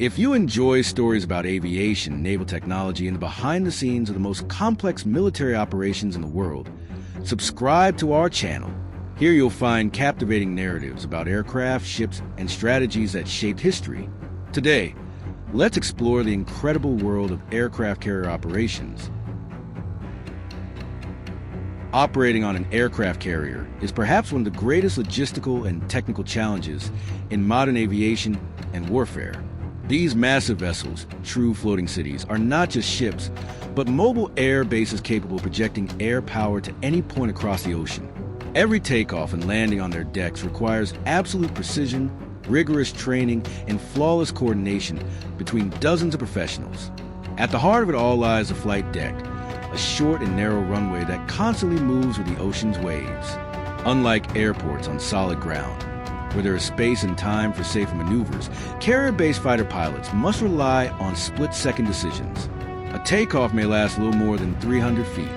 If you enjoy stories about aviation, naval technology, and the behind the scenes of the most complex military operations in the world, subscribe to our channel. Here you'll find captivating narratives about aircraft, ships, and strategies that shaped history. Today, let's explore the incredible world of aircraft carrier operations. Operating on an aircraft carrier is perhaps one of the greatest logistical and technical challenges in modern aviation and warfare. These massive vessels, true floating cities, are not just ships, but mobile air bases capable of projecting air power to any point across the ocean. Every takeoff and landing on their decks requires absolute precision, rigorous training, and flawless coordination between dozens of professionals. At the heart of it all lies the flight deck, a short and narrow runway that constantly moves with the ocean's waves. Unlike airports on solid ground, where there is space and time for safe maneuvers, carrier-based fighter pilots must rely on split-second decisions. A takeoff may last a little more than 300 feet,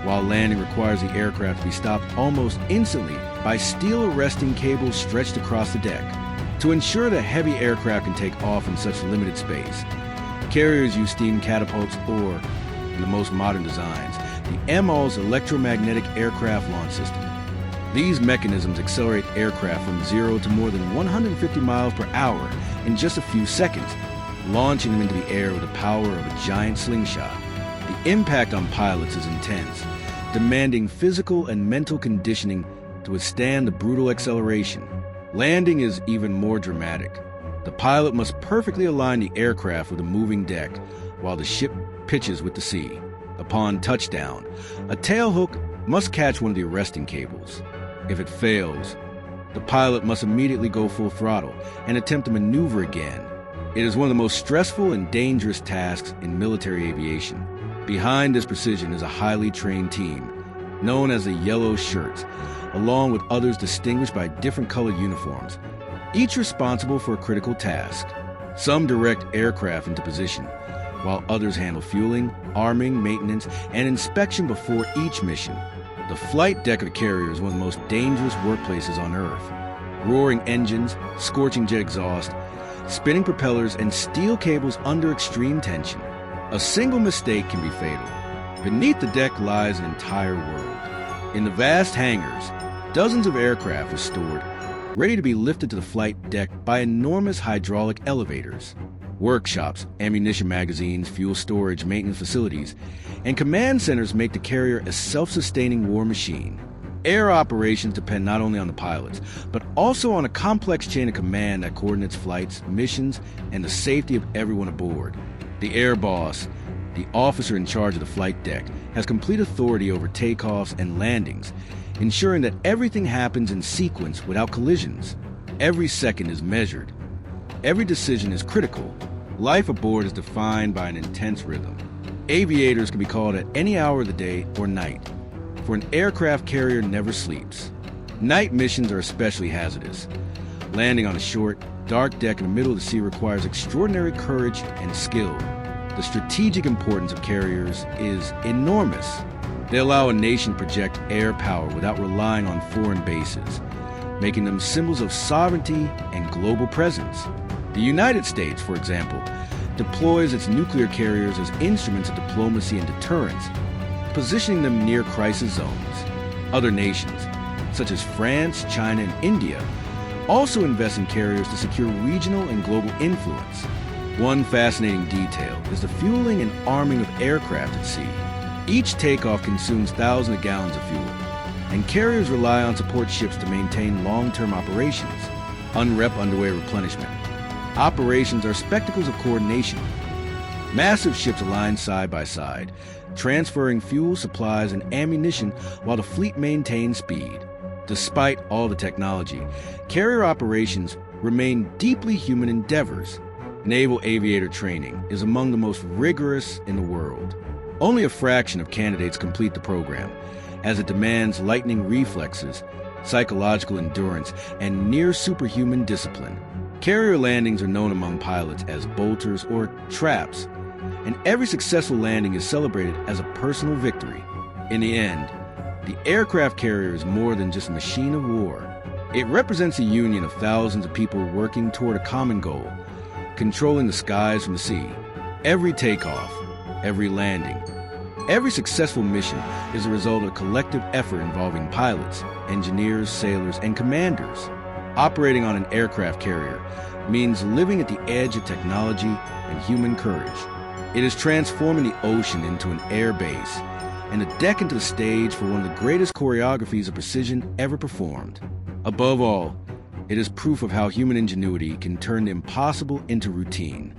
while landing requires the aircraft to be stopped almost instantly by steel arresting cables stretched across the deck. To ensure that heavy aircraft can take off in such limited space, carriers use steam catapults or, in the most modern designs, the MO's electromagnetic aircraft launch system. These mechanisms accelerate aircraft from 0 to more than 150 miles per hour in just a few seconds, launching them into the air with the power of a giant slingshot. The impact on pilots is intense, demanding physical and mental conditioning to withstand the brutal acceleration. Landing is even more dramatic. The pilot must perfectly align the aircraft with a moving deck while the ship pitches with the sea. Upon touchdown, a tailhook must catch one of the arresting cables. If it fails, the pilot must immediately go full throttle and attempt to maneuver again. It is one of the most stressful and dangerous tasks in military aviation. Behind this precision is a highly trained team, known as the Yellow Shirts, along with others distinguished by different colored uniforms, each responsible for a critical task. Some direct aircraft into position, while others handle fueling, arming, maintenance, and inspection before each mission. The flight deck of a carrier is one of the most dangerous workplaces on Earth. Roaring engines, scorching jet exhaust, spinning propellers, and steel cables under extreme tension. A single mistake can be fatal. Beneath the deck lies an entire world. In the vast hangars, dozens of aircraft are stored, ready to be lifted to the flight deck by enormous hydraulic elevators. Workshops, ammunition magazines, fuel storage, maintenance facilities, and command centers make the carrier a self-sustaining war machine. Air operations depend not only on the pilots, but also on a complex chain of command that coordinates flights, missions, and the safety of everyone aboard. The air boss, the officer in charge of the flight deck, has complete authority over takeoffs and landings, ensuring that everything happens in sequence without collisions. Every second is measured. Every decision is critical. Life aboard is defined by an intense rhythm. Aviators can be called at any hour of the day or night, for an aircraft carrier never sleeps. Night missions are especially hazardous. Landing on a short, dark deck in the middle of the sea requires extraordinary courage and skill. The strategic importance of carriers is enormous. They allow a nation to project air power without relying on foreign bases, making them symbols of sovereignty and global presence. The United States, for example, deploys its nuclear carriers as instruments of diplomacy and deterrence, positioning them near crisis zones. Other nations, such as France, China, and India, also invest in carriers to secure regional and global influence. One fascinating detail is the fueling and arming of aircraft at sea. Each takeoff consumes thousands of gallons of fuel, and carriers rely on support ships to maintain long-term operations. UNREP underway replenishment. Operations are spectacles of coordination. Massive ships align side by side, transferring fuel, supplies, and ammunition while the fleet maintains speed. Despite all the technology, carrier operations remain deeply human endeavors. Naval aviator training is among the most rigorous in the world. Only a fraction of candidates complete the program, as it demands lightning reflexes, psychological endurance, and near superhuman discipline. Carrier landings are known among pilots as bolters or traps, and every successful landing is celebrated as a personal victory. In the end, the aircraft carrier is more than just a machine of war. It represents a union of thousands of people working toward a common goal: controlling the skies from the sea. Every takeoff, every landing, every successful mission is a result of collective effort involving pilots, engineers, sailors, and commanders. Operating on an aircraft carrier means living at the edge of technology and human courage. It is transforming the ocean into an air base and a deck into the stage for one of the greatest choreographies of precision ever performed. Above all, it is proof of how human ingenuity can turn the impossible into routine.